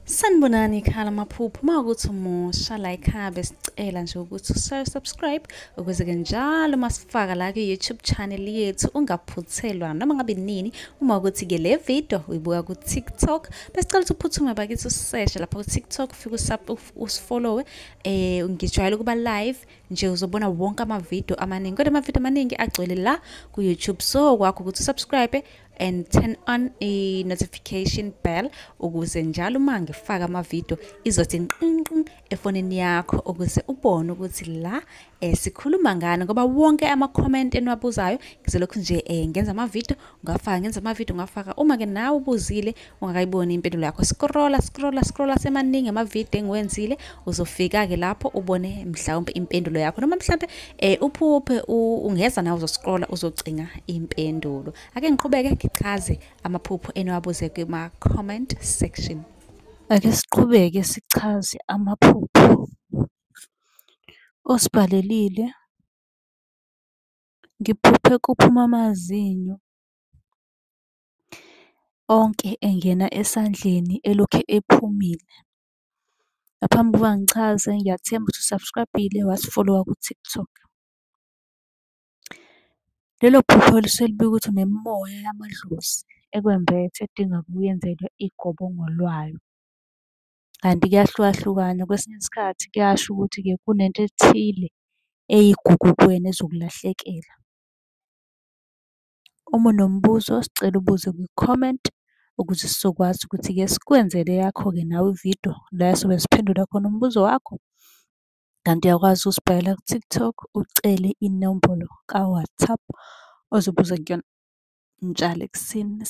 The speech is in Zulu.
Sanibonani khala maphupho mawukuthi umusha la ekhaya besicela nje ukuthi subscribe ukuze-ke njalo masifaka la ku-YouTube channel yethu ungaphuthelwa noma ngabe nini. Uma ukuthi-ke le video uyibuka ku-TikTok besicela ukuthi uphuthume bakithi useshe lapha ku-TikTok ufike usifollowe. Ngijwayele ukuba live nje uzobona wonke amavidiyo amaningi, kodwa amavidiyo amaningi agcwele la ku-YouTube, so kwakho ukuthi usubscribe and turn on i-notification bell ukuze njalo uma ngifaka amavidiyo izothi nqinqi efonini yakho ukuze ubone ukuthi la sikhuluma ngani, ngoba wonke ama-comment eniwabuzayo ngizolokhu nje ngenza amavidiyo ngafaka. Uma-ke nawe ubuzile ungakayiboni impendulo yakho, scrolla semaningi amavidiyo engiwenzile uzofika-ke lapho ubone mhlawumbe impendulo yakho, noma mhlawumbe uphuphe ungeza nawe uzoscrolla uzocinga impendulo. Ake ngiqhubeke ngichaze amaphupho eniwabuze kuma-comment section. Ake siqhubeke sichaze amaphupho osibhalelile. Ngiphuphe kuphuma amazinyo onke engena esandleni elokhu ephumile. Ngaphambi kokuba ngichaze, ngiyathemba ukuthi usubscribe-ile wasifollowa ku-TikTok. Lelo phupho lisuke libika ukuthi unemimoya yamadlozi ekwembethe edinga ukuyenzelwa igobongo lwayo. Kanti kuyahlukahlukana, kwesinye isikhathi kuyasho ukuthi-ke kunento ethile eyigugu kuwena ezokulahlekela. Uma unombuzo sicela ubuze kwi-comment ukuze sizokwazi ukuthi-ke sikwenzele yakho-ke nawe ividiyo la sobe siphendula khona umbuzo wakho. Kanti uyakwazi ukusibhalela ku-TikTok ucele inombolo ka-WhatsApp ozobuza kuyona njalo ekuseni .